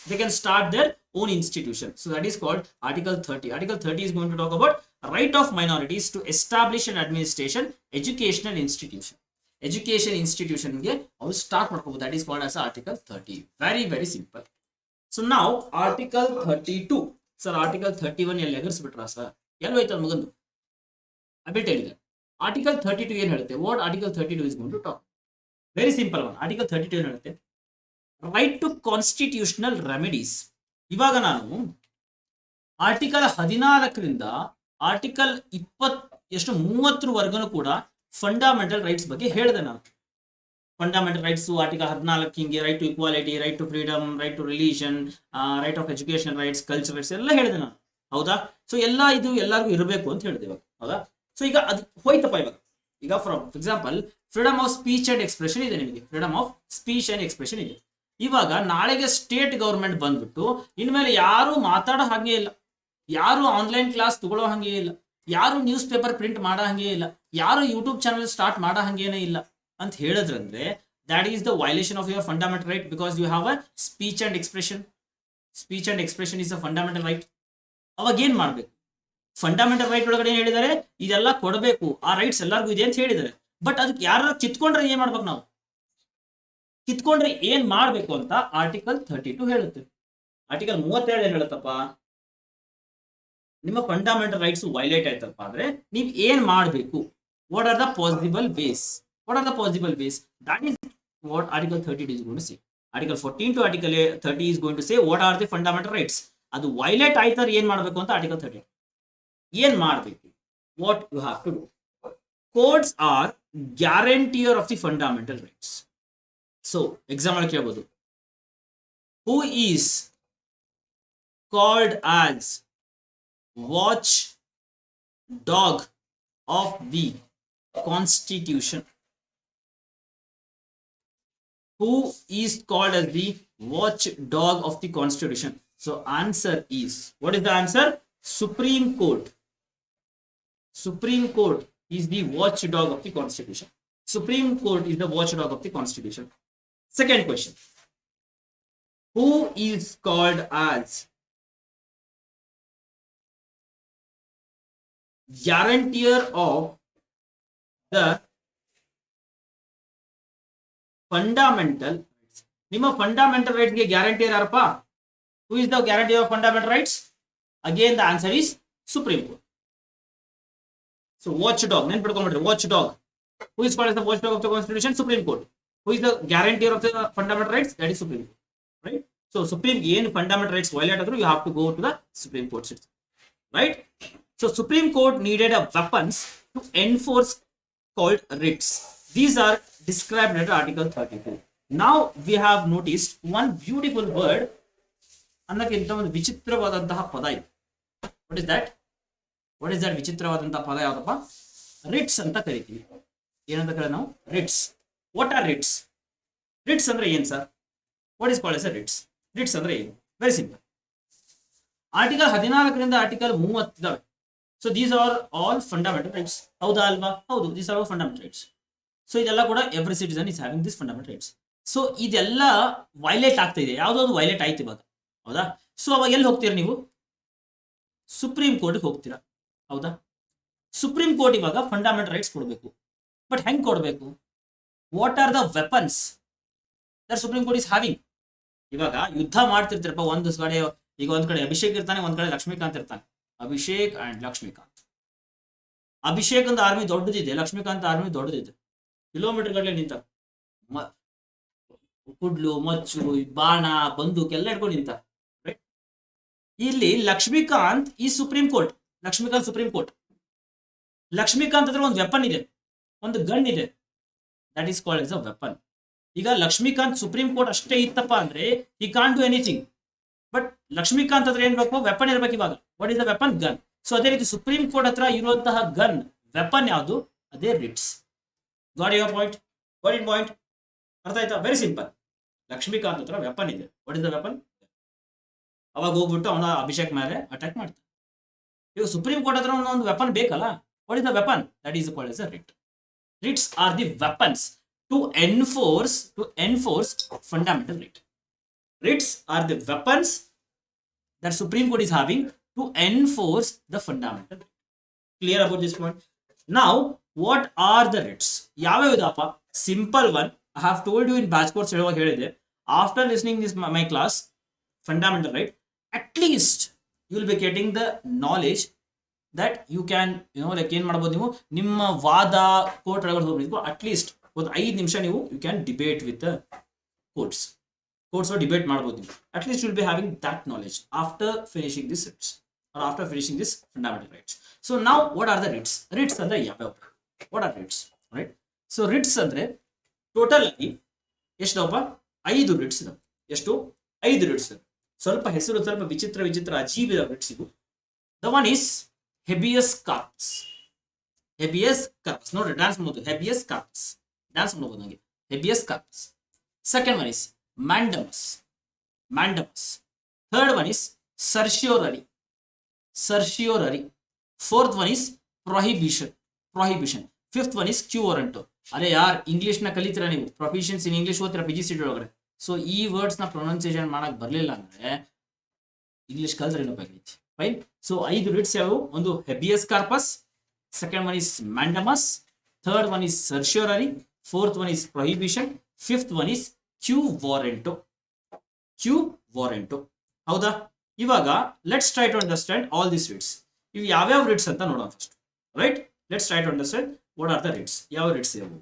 they can start their own institution. So that is called Article 30. Article 30 is going to talk about right of minorities to establish an administration educational institution. Education ಇನ್ಸ್ಟಿಟ್ಯೂಷನ್ಗೆ ಅವ್ರು start ಮಾಡ್ಕೋಬಹುದು. That is called as article 30. Very simple. So ನಾವು article 32, sir article 31 ಎಲ್ಲಿ ಎಗರ್ಸ್ಬಿಟ್ರಾ sir, ಎಲ್ಲೋಯ್ತು ಮಗಂದು? I will tell you that. Article 32 ಏನ್ ಹೇಳುತ್ತೆ? What article 32 is going to talk? Very simple one. Article 32 ಏನ್ ಹೇಳುತ್ತೆ? Right to constitutional remedies. ಇವಾಗ ನಾನು ಆರ್ಟಿಕಲ್ 14ರಿಂದ ಆರ್ಟಿಕಲ್ 30 ವರ್ಗನೂ ಕೂಡ ಫಂಡಮೆಂಟಲ್ ರೈಟ್ಸ್ ಬಗ್ಗೆ ಹೇಳಿದೆ ನಾನು. ಫಂಡಮೆಂಟಲ್ ರೈಟ್ಸ್ ಆರ್ಟಿಕಲ್ 14 ಹಿಂಗೆ right to equality, right to freedom, right to religion, right of education rights, culture rights ಎಲ್ಲ ಹೇಳಿದೆ ನಾನು, ಹೌದಾ? ಸೊ ಎಲ್ಲ ಇದು ಎಲ್ಲರಿಗೂ ಇರಬೇಕು ಅಂತ ಹೇಳಿದೆ ಇವಾಗ, ಹೌದಾ? ಸೊ ಈಗ ಅದು ಹೋಯ್ತಪ್ಪ ಇವಾಗ. ಈಗ for example freedom of speech and expression ಇದೆ ನಿಮಗೆ, freedom of speech and expression ಇದೆ. ಇವಾಗ ನಾಳೆಗೆ ಸ್ಟೇಟ್ ಗೌರ್ಮೆಂಟ್ ಬಂದ್ಬಿಟ್ಟು ಇನ್ಮೇಲೆ ಯಾರು ಮಾತಾಡೋ ಹಾಗೆ ಇಲ್ಲ, ಯಾರು ಆನ್ಲೈನ್ ಕ್ಲಾಸ್ ತಗೊಳ್ಳೋ ಹಾಗೆ ಇಲ್ಲ, ಯಾರು ನ್ಯೂಸ್ ಪೇಪರ್ ಪ್ರಿಂಟ್ ಮಾಡೋ ಹಾಗೆ ಇಲ್ಲ, ಯಾರು ಯೂಟ್ಯೂಬ್ ಚಾನಲ್ ಸ್ಟಾರ್ಟ್ ಮಾಡೋ ಹಾಗೇನೆ ಇಲ್ಲ ಅಂತ ಹೇಳಿದ್ರಂದ್ರೆ that is the violation of your fundamental right, because you have a speech and expression. Speech and expression is a fundamental right. ಅವಾಗ ಏನ್ ಮಾಡ್ಬೇಕು? ಫಂಡಮೆಂಟಲ್ ರೈಟ್ ಒಳಗಡೆ ಏನ್ ಹೇಳಿದ್ದಾರೆ, ಇದೆಲ್ಲ ಕೊಡಬೇಕು, ಆ ರೈಟ್ಸ್ ಎಲ್ಲರಿಗೂ ಇದೆ ಅಂತ ಹೇಳಿದ್ದಾರೆ. ಬಟ್ ಅದಕ್ಕೆ ಯಾರು ಕಿತ್ಕೊಂಡ್ರೆ ಏನ್ ಮಾಡ್ಬೇಕು? ನಾವು ಕಿತ್ಕೊಂಡ್ರೆ ಏನ್ ಮಾಡ್ಬೇಕು ಅಂತ ಆರ್ಟಿಕಲ್ 32 ಹೇಳುತ್ತೆ. ಆರ್ಟಿಕಲ್ 37 ಏನ್ ಹೇಳುತ್ತಪ್ಪ, ನಿಮ್ಮ ಫಂಡಮೆಂಟಲ್ ರೈಟ್ಸ್ ವೈಲೇಟ್ ಆಯ್ತಪ್ಪ ಅಂದ್ರೆ ನೀವ್ ಏನ್ ಮಾಡ್ಬೇಕು? What are the possible ways? What are the possible ways? That is what Article 30 is going to say. Article 14 to Article 30 is going to say what are the fundamental rights. ಅದು violate ಆಯ್ತಾರೆ ಏನ್ ಮಾಡ್ಬೇಕು ಅಂತ article 30 ಏನ್ ಮಾಡ್ಬೇಕು? What you have to do. Courts are guarantor of the fundamental rights. So example ಕೇಳಬಹುದು, who is called as watch dog of the Constitution? Who is called as the watchdog of the Constitution? So answer is, what is the answer? Supreme Court. Supreme Court is the watchdog of the Constitution. Supreme Court is the watchdog of the Constitution. Second question, who is called as guarantor of the fundamental rights? ನಿಮ್ಮ fundamental rights ಗೆ guarantee ಯಾರಪ್ಪ? Who is the guarantee of fundamental rights? Again the answer is supreme court. So watch dog ನೆನ್ಪಿಟ್ಕೊಂಡ್ಬಿಟ್ರಿ, watch dog. Who is called as the watchdog of the Constitution? Supreme Court. Who is the guarantor of the fundamental rights? That is Supreme Court, right? So Supreme ಏನು fundamental rights violate ಆದ್ರೂ you have to go to the Supreme Court system, right? So Supreme Court needed a weapons to enforce called writs. These are described under Article 32. Now we have noticed one beautiful word, ಅನ್ನಕ್ಕಿಂತ ಒಂದು ವಿಚಿತ್ರವಾದಂತಹ ಪದ ಇದೆ. What is that? What is that ವಿಚಿತ್ರವಾದಂತಹ ಪದ ಯಾವ್ದಪ್ಪ? Ritz ಅಂತ ಕರಿತೀವಿ. ಏನಂತ ಕರೀತೀವಿ ನಾವು? Ritz. What are writs? Ritz ಅಂದ್ರೆ ಏನ್ sir? What is called as a writs? Ritz ಅಂದ್ರೆ ಏನು? Very simple. ಆರ್ಟಿಕಲ್ 14 ಆರ್ಟಿಕಲ್ 30 ಇದಾವೆ. So these are all fundamental rights. ಹೌದಾ ಅಲ್ವಾ? ಹೌದು, these are all fundamental rights. So ಇದೆಲ್ಲ ಕೂಡ every citizen is having this fundamental rights. So ಇದೆಲ್ಲ violate ಆಗ್ತಾ ಇದೆ, ಯಾವುದೋ ಒಂದು ವೈಲೇಟ್ ಆಯ್ತು ಇವಾಗ, ಹೌದಾ? ಸೊ ಅವಾಗ ಎಲ್ಲಿ ಹೋಗ್ತೀರಾ ನೀವು? ಸುಪ್ರೀಂ ಕೋರ್ಟ್ಗೆ ಹೋಗ್ತೀರಾ, ಹೌದಾ? ಸುಪ್ರೀಂ ಕೋರ್ಟ್ ಇವಾಗ ಫಂಡಮೆಂಟಲ್ ರೈಟ್ಸ್ ಕೊಡಬೇಕು. ಬಟ್ ಹೆಂಗ್ ಕೊಡಬೇಕು? What are the weapons that supreme court is having? ಇವಾಗ ಯುದ್ಧ ಮಾಡ್ತಿರ್ತೀರಪ್ಪ, ಒಂದು ಕಡೆ ಈಗ ಒಂದ್ ಕಡೆ ಅಭಿಷೇಕ್ ಇರ್ತಾನೆ, ಒಂದ್ ಕಡೆ ಲಕ್ಷ್ಮೀಕಾಂತ್ ಇರ್ತಾನೆ. ಅಭಿಷೇಕ್ ಅಂಡ್ ಲಕ್ಷ್ಮೀಕಾಂತ್. ಅಭಿಷೇಕ್ ಅಂತ ಆರ್ಮಿ ದೊಡ್ಡದಿದೆ, ಲಕ್ಷ್ಮೀಕಾಂತ್ ಆರ್ಮಿ ದೊಡ್ಡದಿದೆ, ಕಿಲೋಮೀಟರ್ ಗಟ್ಟಲೆ ನಿಂತ, ಕುಡ್ಲು ಮಚ್ಚು ಬಾಣ ಬಂದೂಕ್ ಎಲ್ಲ ಇಟ್ಕೊಂಡು ನಿಂತ. ರೈಟ್? ಇಲ್ಲಿ ಲಕ್ಷ್ಮೀಕಾಂತ್ ಈ supreme court, Lakshmikant supreme court. Lakshmikant ಹತ್ರ ಒಂದು ವೆಪನ್ ಇದೆ, ಒಂದು ಗನ್ ಇದೆ, that is called as a weapon. ಈಗ ಲಕ್ಷ್ಮೀಕಾಂತ್ ಸುಪ್ರೀಂ ಕೋರ್ಟ್ ಅಷ್ಟೇ ಇತ್ತಪ್ಪ ಅಂದ್ರೆ he can't do anything. But Lakshmikant ಹತ್ರ ಏನ್ ಬೇಕು? ವೆಪನ್ ಇರ್ಬೇಕು. ಇವಾಗ what is the weapon? Gun. So ಅದೇ ರೀತಿ ಸುಪ್ರೀಂ ಕೋರ್ಟ್ ಹತ್ರ ಇರುವಂತಹ ಗನ್, ವೆಪನ್ ಯಾವುದು? ಅದೇ writs. Got your point? Got it point? ಅರ್ಥ ಆಯ್ತಾ? Very simple. ಲಕ್ಷ್ಮೀಕಾಂತ್ ಹತ್ರ ವೆಪನ್ ಇದೆ. What is the weapon? ಅವಾಗ ಹೋಗ್ಬಿಟ್ಟು ಅವನ ಅಭಿಷೇಕ್ ಮೇಲೆ ಅಟ್ಯಾಕ್ ಮಾಡ್ತಾನೆ. ಈಗ ಸುಪ್ರೀಂ ಕೋರ್ಟ್ ಹತ್ರ ಒಂದು ವೆಪನ್ ಬೇಕಲ್ಲ. What is the weapon? That is called as a writ. Writs are the weapons to enforce fundamental right. Writs are the weapons that Supreme Court is having to enforce the fundamental right. Clear about this point? Now, what are the writs? Yavayudappa? Simple one. I have told you in batch course helide. After listening this my class, fundamental right, at least you will be getting the knowledge that you can, like ಏನು ಮಾಡಬಹುದು ನೀವು ನಿಮ್ಮ ವಾದ court ಒಳಗಡೆ ಹೋಗ್ಬೇಕು. at least ಒಂದು 5 ನಿಮಿಷ ನೀವು you can debate with the courts debate ಮಾಡ್ಬೋದು ನೀವು. At least will be having that knowledge after finishing this writs or after finishing this fundamental rights. So ನಾವು what are the writs? Writs ಅಂದ್ರೆ ಯಾವ್ಯಾವ? What are writs? Right? So writs ಅಂದ್ರೆ total ಆಗಿ ಎಷ್ಟಪ್ಪ 5 Ritz ಇದಾವೆ. ಎಷ್ಟು? 5 Ritz. ಸ್ವಲ್ಪ ಹೆಸರು ಸ್ವಲ್ಪ ವಿಚಿತ್ರ ಅಜೀಬ್ ಇದಾವೆ ರಿಟ್ಸ್ ಇವು. The one is habeas corpus. Habeas corpus ನೋಡ್ರಿ, ಡ್ಯಾನ್ಸ್ ಮಾಡ್ಬೋದು. ಹೆಬಿಯಸ್ ಕಾರ್ಪಸ್ ಡ್ಯಾನ್ಸ್ ಮಾಡ್ಬೋದು ನನಗೆ. Habeas corpus. Second one is mandamus. Third one is certiorari. Fourth one is prohibition. Fifth one is quo warranto. ಅರೆ ಯಾರ್ ಇಂಗ್ಲಿಷ್ ನ ಕಲಿತೀರಾ ನೀವು, ಪ್ರೊಫಿಷಿಯನ್ಸಿ ಇನ್ ಇಂಗ್ಲಿಷ್ ಓದ್ತೀರಾ PGCET ಒಳಗಡೆ. ಸೊ ಈ ವರ್ಡ್ಸ್ ನ ಪ್ರೊನೌನ್ಸಿಯೇಷನ್ ಮಾಡಕ್ ಬರ್ಲಿಲ್ಲ ಅಂದ್ರೆ ಇಂಗ್ಲಿಷ್ ಕಲ್ತ್ರೆ ಏನೋಪಾಗೈತಿ. ಫೈನ್. ಸೊ 5 ರಿಟ್ಸ್ ಯಾವು? ಒಂದು habeas corpus, second one is mandamus, third one is certiorari, fourth one is prohibition, fifth one is quo warranto. ಹೌದಾ? ಇವಾಗ let's try to understand all this writs. ಇವು ಯಾವ್ಯಾವ ರಿಟ್ಸ್ ಅಂತ ನೋಡೋಣ first. Right, let's try to understand what are the writs. ಯಾವ writs ಇವು?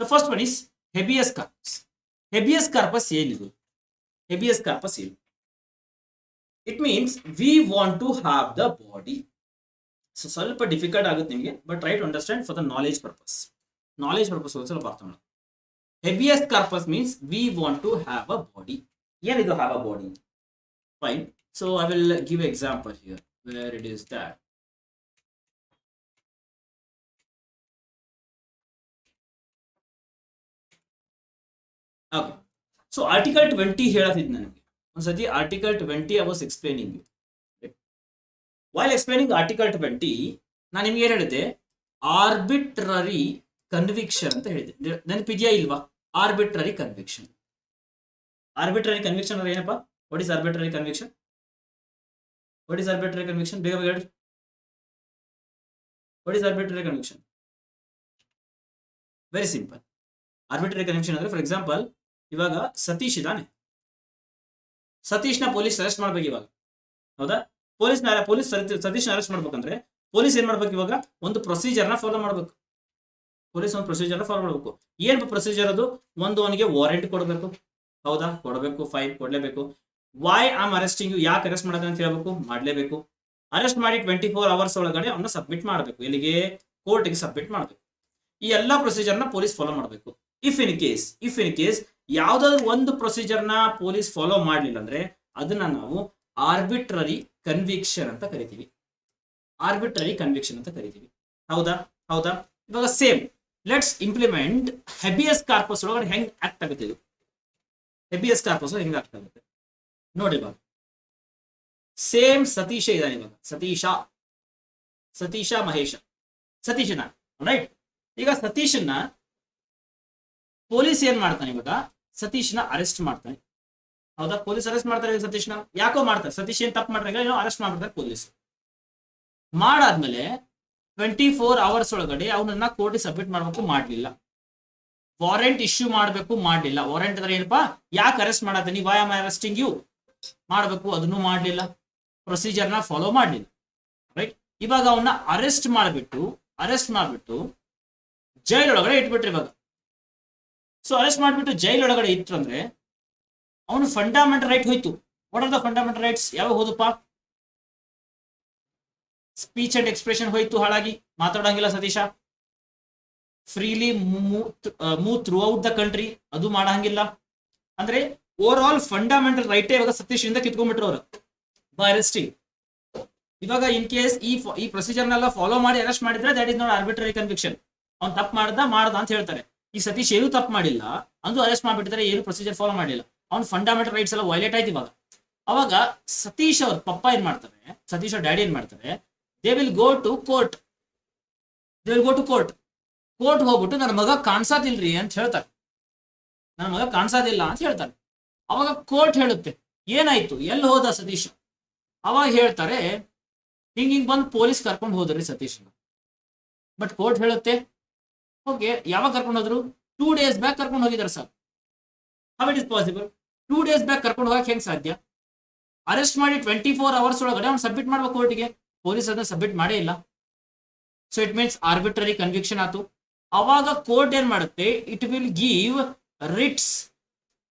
The first one is habeas corpus. Habeas corpus ಏನಿದು? Habeas corpus ಏನು? It means we want to have the body. So ಸ್ವಲ್ಪ difficult ಆಗುತ್ತೆ ನಿಮಗೆ, but try to understand for the knowledge purpose ಸ್ವಲ್ಪ ಅರ್ಥ ಮಾಡೋಣ. Habeas corpus means we want to have a body. ಏನಿದು have a body? Fine. So I will give example here where it is that. Okay, so article 20 ಹೇಳತ್ತಿದ್ ನನಗೆ ಒಂದ್ಸತಿ. Article 20 I was explaining you. While explaining article 20 ನಾನು ನಿಮ್ಗೆ ಏನು ಹೇಳಿದೆ? Arbitrary conviction ಅಂತ ಹೇಳಿದೆ. ನೆನಪಿದೆಯಾ ಇಲ್ವಾ? ಆರ್ಬಿಟ್ರರಿ ಕನ್ವಿಕ್ಷನ್ ಅಂದ್ರೆ ಏನಪ್ಪ? What is arbitrary conviction? ಬೇಗ ಹೇಳಿ. What is arbitrary conviction? Very simple. Arbitrary conviction ಅಂದ್ರೆ, ಫಾರ್ ಎಕ್ಸಾಂಪಲ್, ಇವಾಗ ಸತೀಶ್ ಇದ್ದಾನೆ. ಸತೀಶ್ನ ಪೊಲೀಸ್ ಅರೆಸ್ಟ್ ಮಾಡ್ಬೇಕು ಇವಾಗ. ಹೌದಾ? ಪೊಲೀಸ್ ಸತೀಶ್ನ ಅರೆಸ್ಟ್ ಮಾಡ್ಬೇಕಂದ್ರೆ ಪೊಲೀಸ್ ಏನ್ ಮಾಡ್ಬೇಕು? ಇವಾಗ ಒಂದು ಪ್ರೊಸೀಜರ್ನ ಫಾಲೋ ಮಾಡ್ಬೇಕು. ಏನ್ ಪ್ರೊಸೀಜರ್ ಅದು? ಒಂದು ಅವನಿಗೆ ವಾರೆಂಟ್ ಕೊಡಬೇಕು. ಹೌದಾ? ಕೊಡಬೇಕು. ಫೈನ್, ಕೊಡ್ಲೇಬೇಕು. ವೈ ಆಮ್ ಅರೆಸ್ಟಿಂಗ್ ಯು, ಯಾಕೆ ಅರೆಸ್ಟ್ ಮಾಡೋದು ಅಂತ ಹೇಳ್ಬೇಕು, ಮಾಡ್ಲೇಬೇಕು. ಅರೆಸ್ಟ್ ಮಾಡಿ 24 hours ಒಳಗಡೆ ಅವನ್ನ ಸಬ್ಮಿಟ್ ಮಾಡಬೇಕು. ಎಲ್ಲಿಗೆ? ಕೋರ್ಟ್ಗೆ ಸಬ್ಮಿಟ್ ಮಾಡಬೇಕು. ಈ ಎಲ್ಲಾ ಪ್ರೊಸೀಜರ್ನ ಪೊಲೀಸ್ ಫಾಲೋ ಮಾಡಬೇಕು. ಇಫ್ ಇನ್ ಕೇಸ್ ಯಾವ್ದಾದ್ರು ಒಂದು ಪ್ರೊಸೀಜರ್ನ ಪೊಲೀಸ್ ಫಾಲೋ ಮಾಡ್ಲಿಲ್ಲ ಅಂದ್ರೆ ಅದನ್ನ ನಾವು ಆರ್ಬಿಟ್ರರಿ ಕನ್ವಿಕ್ಷನ್ ಅಂತ ಕರಿತೀವಿ. ಹೌದಾ? ಇವಾಗ same let's implement habeas corpus ಒಳಗಡೆ ಹೆಂಗ್ ಆಕ್ಟ್ ಆಗುತ್ತೆ ಇದು. ಹೆಬಿಯಸ್ ಕಾರ್ಪಸ್ ಹೆಂಗ್ ಆಕ್ಟ್ ಆಗುತ್ತೆ ನೋಡಿ. ಇವಾಗ ಸೇಮ್ ಸತೀಶ ಇದ್ದಾನೆ. ಇವಾಗ ಸತೀಶ ಮಹೇಶ ಸತೀಶನ, ರೈಟ್? ಈಗ ಸತೀಶನ್ನ ಪೊಲೀಸ್ ಏನ್ ಮಾಡ್ತಾನೆ? ಇವಾಗ ಸತೀಶ್ನ ಅರೆಸ್ಟ್ ಮಾಡ್ತಾನೆ. ಹೌದಾ? ಪೊಲೀಸ್ ಅರೆಸ್ಟ್ ಮಾಡ್ತಾರೆ ಸತೀಶ್ನ. ಯಾಕೋ ಮಾಡ್ತಾರೆ. ಸತೀಶ್ ಏನ್ ತಪ್ಪು ಮಾಡ್ತಾರೆ, ಅರೆಸ್ಟ್ ಮಾಡ್ಬಿಡ್ತಾರೆ ಪೊಲೀಸ್. ಮಾಡಾದ್ಮೇಲೆ 24 hours ಒಳಗಡೆ ಅವನನ್ನ ಕೋರ್ಟ್ ಸಬ್ಮಿಟ್ ಮಾಡ್ಬೇಕು, ಮಾಡ್ಲಿಲ್ಲ. ವಾರೆಂಟ್ ಇಶ್ಯೂ ಮಾಡ್ಬೇಕು, ಮಾಡ್ಲಿಲ್ಲ. ವಾರೆಂಟ್ ಅಂದ್ರೆ ಏನಪ್ಪಾ? ಯಾಕೆ ಅರೆಸ್ಟ್ ಮಾಡತ್ತೀನಿ, ವೈ ಆಮ್ ಅರೆಸ್ಟಿಂಗ್ ಯು ಮಾಡ್ಬೇಕು, ಅದನ್ನು ಮಾಡ್ಲಿಲ್ಲ. ಪ್ರೊಸೀಜರ್ನ ಫಾಲೋ ಮಾಡ್ಲಿಲ್ಲ, ರೈಟ್? ಇವಾಗ ಅವನ್ನ ಅರೆಸ್ಟ್ ಮಾಡ್ಬಿಟ್ಟು ಜೈಲ್ ಒಳಗಡೆ ಇಟ್ಬಿಟ್ರಿ ಇವಾಗ. ಸೊ ಅರೆಸ್ಟ್ ಮಾಡ್ಬಿಟ್ಟು ಜೈಲ್ ಒಳಗಡೆ ಇಟ್ರಂದ್ರೆ ಅವನು ಫಂಡಮೆಂಟಲ್ ರೈಟ್ ಹೋಯ್ತು. What are the fundamental rights? ಯಾವ ಹೋದಪ್ಪ? ಸ್ಪೀಚ್ ಅಂಡ್ ಎಕ್ಸ್ಪ್ರೆಷನ್ ಹೋಯ್ತು, ಹಾಳಾಗಿ ಮಾತಾಡಂಗಿಲ್ಲ Satish. Freely move throughout the country, ಅದು ಮಾಡಂಗಿಲ್ಲ. ಅಂದ್ರೆ ಓವರ್ ಆಲ್ ಫಂಡಮೆಂಟಲ್ ರೈಟ್ ಇವಾಗ ಸತೀಶ್ ಇಂದ ಕಿತ್ಕೊಂಡ್ಬಿಟ್ರು ಅವರು ಬೈ ಅರೆಸ್ಟಿಂಗ್. ಇವಾಗ ಇನ್ ಕೇಸ್ ಈ ಪ್ರೊಸೀಜರ್ನೆಲ್ಲ ಫಾಲೋ ಮಾಡಿ ಅರೆಸ್ಟ್ ಮಾಡಿದ್ರೆ that is not arbitrary conviction. ಅವ್ನು ತಪ್ಪು ಮಾಡ್ದ ಅಂತ ಹೇಳ್ತಾರೆ. ಈ ಸತೀಶ್ ಏನು ತಪ್ಪು ಮಾಡಿಲ್ಲ, ಅಂದು ಅರೆಸ್ಟ್ ಮಾಡ್ಬಿಟ್ಟಿದ್ದಾರೆ, ಏನು ಪ್ರೊಸೀಜರ್ ಫಾಲೋ ಮಾಡಿಲ್ಲ. ಅವ್ನು ಫಂಡಮೆಂಟಲ್ ರೈಟ್ಸ್ ಎಲ್ಲ ವೈಲೇಟ್ ಆಯ್ತು ಇವಾಗ. ಅವಾಗ ಸತೀಶ್ ಅವ್ರ ಪಪ್ಪ ಏನ್ ಮಾಡ್ತಾರೆ, ಸತೀಶ್ ಅವ್ರ ಡ್ಯಾಡಿ ಏನ್ ಮಾಡ್ತಾರೆ, they will go to court. Court ಹೋಗ್ಬಿಟ್ಟು ನನ್ನ ಮಗ ಕಾಣಿಸೋದಿಲ್ರಿ ಅಂತ ಹೇಳ್ತಾರೆ. ನನ್ನ ಮಗ ಕಾಣಿಸೋದಿಲ್ಲ ಅಂತ ಹೇಳ್ತಾರೆ. ಅವಾಗ ಕೋರ್ಟ್ ಹೇಳುತ್ತೆ ಏನಾಯ್ತು, ಎಲ್ಲಿ ಹೋದ ಸತೀಶ್? ಅವಾಗ ಹೇಳ್ತಾರೆ ಹಿಂಗ್ ಬಂದು ಪೊಲೀಸ್ ಕರ್ಕೊಂಡು ಹೋದ್ರಿ ಸತೀಶ್. ಬಟ್ ಕೋರ್ಟ್ ಹೇಳುತ್ತೆ ಓಕೆ, ಯಾವಾಗ ಕರ್ಕೊಂಡು ಹೋದ್ರು? 2 days ಬ್ಯಾಕ್ ಕರ್ಕೊಂಡು ಹೋಗಿದ್ದಾರೆ sir. How it is possible? 2 days back ಕರ್ಕೊಂಡು ಹೋಗಕ್ಕೆ ಹೆಂಗ್ ಸಾಧ್ಯ? ಅರೆಸ್ಟ್ ಮಾಡಿ 24 hours ಒಳಗಡೆ ಅವ್ನು ಸಬ್ಮಿಟ್ ಮಾಡ್ಬೇಕು ಕೋರ್ಟ್ಗೆ. ಪೊಲೀಸ್ ಅದನ್ನ ಸಬ್ಮಿಟ್ ಮಾಡೇ ಇಲ್ಲ. So it means arbitrary conviction ಆಯ್ತು. ಅವಾಗ ಕೋರ್ಟ್ ಏನ್ ಮಾಡುತ್ತೆ, it will give writs.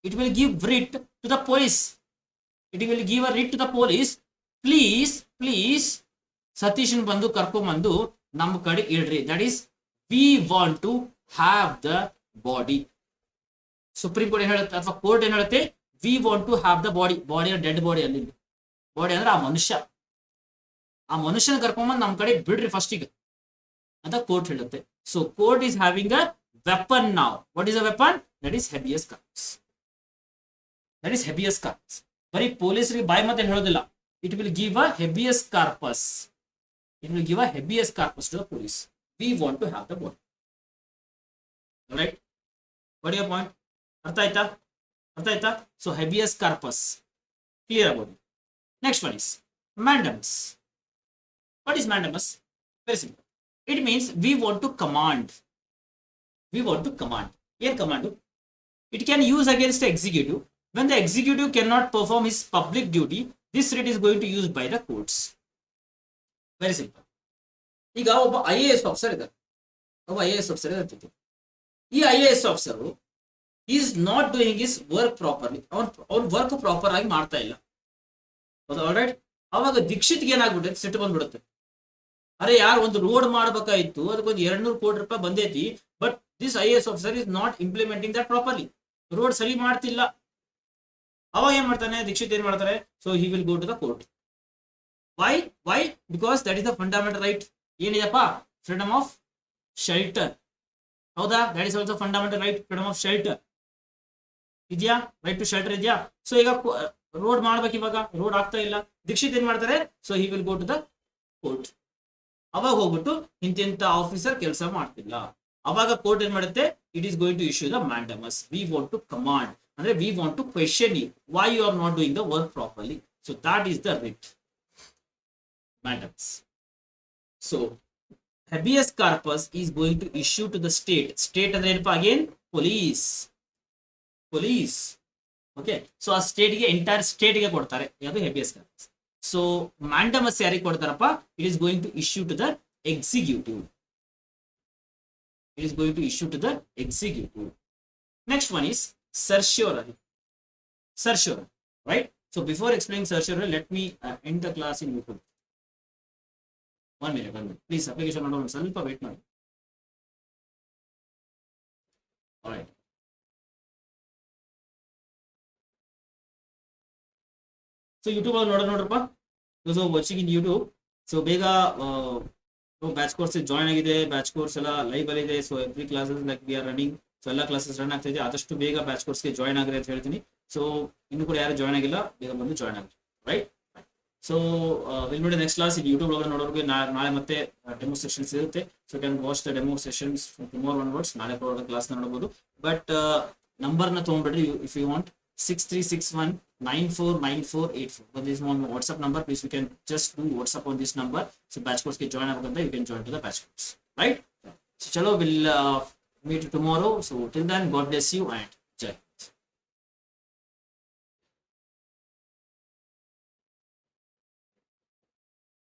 It will give writ to the police. Please ಸತೀಶನ್ ಬಂದು ಕರ್ಕೊಂಡ್ಬಂದು ನಮ್ಮ ಕಡೆ ಇಡ್ರಿ. That is we want to have the body. Supreme court ಏನ್ ಹೇಳುತ್ತೆ ಅಥವಾ ಕೋರ್ಟ್ ಏನ್ ಹೇಳುತ್ತೆ, we want to have the body dead body ಅಲ್ಲಿ, ಬಾಡಿ ಅಂದ್ರೆ ಆ ಮನುಷ್ಯನ ಕರ್ಕೊಂಬಂದ್ ನಮ್ ಕಡೆ ಬಿಡ್ರಿ ಫಸ್ಟಿಗೆ ಅಂತ ಕೋರ್ಟ್ ಹೇಳುತ್ತೆ. So court is having a weapon ನಾವ್. What is a weapon? That is habeas corpus. ಬರೀ ಪೊಲೀಸರಿಗೆ ಬಾಯಿ ಮತ್ತೆ ಹೇಳೋದಿಲ್ಲ. It will give a habeas corpus. To the police. We want to have the body. Right? What your point? ಅರ್ಥ ಆಯ್ತಾ? So habeas corpus clear about. Next one is mandamus. What is mandamus? Very simple. It means we want to command. ಏನು command? It can use against the executive. When the executive cannot perform his public duty, this writ is going to be used by the courts. Very simple. ಈಗ ಒಬ್ಬ IAS officer ಇದ್ದಾರೆ. ಈ IAS officer is not doing his work properly. ಅವ್ನ work proper ಆಗಿ ಮಾಡ್ತಾ ಇಲ್ಲ. All right? ಅವಾಗ ದೀಕ್ಷಿತ್ಗೆ ಏನಾಗ್ಬಿಡುತ್ತೆ, ಸಿಟ್ಟು ಬಂದ್ಬಿಡುತ್ತೆ. ಅರೆ ಯಾರು ಒಂದು ರೋಡ್ ಮಾಡ್ಬೇಕಾಯ್ತು, ಅದಕ್ಕೊಂದು 200 ಕೋಟಿ ರೂಪಾಯಿ ಬಂದೈತಿ, but this IAS officer is not implementing that properly. Road ಸರಿ ಮಾಡ್ತಿಲ್ಲ. ಅವಾಗ ಏನ್ ಮಾಡ್ತಾನೆ ದೀಕ್ಷಿತ್, ಏನ್ ಮಾಡ್ತಾರೆ? So he will go to the court. Why? Because that is the fundamental right. ಏನಿದೆಪ್ಪ? Freedom of shelter. ಹೌದಾ? That is also fundamental right. Freedom of shelter ಇದೆಯಾ? ರೈಟ್ ಟು ಶೆಲ್ಟರ್ ಇದೆಯಾ? ಸೊ ಈಗ ರೋಡ್ ಮಾಡ್ಬೇಕು, ಇವಾಗ ರೋಡ್ ಆಗ್ತಾ ಇಲ್ಲ. ದೀಕ್ಷಿತ್ ಏನ್ ಮಾಡ್ತಾರೆ? So he will go to the court. ಅವಾಗ ಹೋಗ್ಬಿಟ್ಟು ಇಂತಿಂತ ಆಫೀಸರ್ ಕೆಲಸ ಮಾಡ್ತಿಲ್ಲ. ಅವಾಗ ಕೋರ್ಟ್ ಏನ್ ಮಾಡುತ್ತೆ? It is going to issue the mandamus. We want to command, ಅಂದ್ರೆ we want to question you why you are not doing the work properly. So that is the writ, mandamus. So habeas corpus is going to issue to the state ಅಂದ್ರೆ ಏನಪ್ಪ? Again police. Okay, so ಆ ಸ್ಟೇಟ್ಗೆ, entire ಸ್ಟೇಟ್ಗೆ ಕೊಡ್ತಾರೆ ಯಾವುದು? Habeas corpus. So mandamus ಯಾರಿಗೆ ಕೊಡ್ತಾರಪ್ಪ? It is going to issue to the executive. Next one is certiorari. Right? So before explaining certiorari, let me end the class in YouTube. One minute. Please, application on ಸ್ವಲ್ಪ wait ಮಾಡಿ. All right. So YouTube ಅಲ್ಲಿ ನೋಡ್ರಪ್ಪ, watching ಇನ್ YouTube. So ಬೇಗ batch course join ಆಗಿದೆ. Batch course ಎಲ್ಲ live ಅಲ್ಲಿ ಇದೆ. So every classes like we are running. So ಎಲ್ಲ ಕ್ಲಾಸಸ್ ರನ್ ಆಗ್ತಾ ಇದೆ. ಆದಷ್ಟು ಬೇಗ ಬ್ಯಾಚ್ ಕೋರ್ಸ್ಗೆ ಜಾಯ್ನ್ ಆಗ್ರಿ ಅಂತ ಹೇಳ್ತೀನಿ. ಸೊ ಇನ್ನು ಕೂಡ ಯಾರು ಜಾಯ್ನ್ ಆಗಿಲ್ಲ, ಬೇಗ ಬಂದು ಜಾಯ್ನ್ ಆಗ್ರಿ. ರೈಟ್? ಸೊ ವಿಲ್ ನೋಡಿ ನೆಕ್ಸ್ಟ್ ಕ್ಲಾಸ್. ಯೂಟ್ಯೂಬ್ ಒಳಗೆ ನೋಡೋರಿಗೆ ನಾಳೆ ಮತ್ತೆ ಡೆಮೋ ಸೆಷನ್ಸ್ ಇರುತ್ತೆ. So can watch the demo sessions tomorrow onwards. ನಾಳೆ ಕೂಡ ಕ್ಲಾಸ್ ನೋಡಬಹುದು. ಬಟ್ ನಂಬರ್ನ ತೊಗೊಂಡ್ಬಿಡ್ರಿ if you want. 6361949484. But this is one WhatsApp number. Please, you can just do WhatsApp on this number. So batch course ke join agante, you can join to the batch course. Right? So chalo, we'll meet tomorrow. So till then, God bless you and Jai.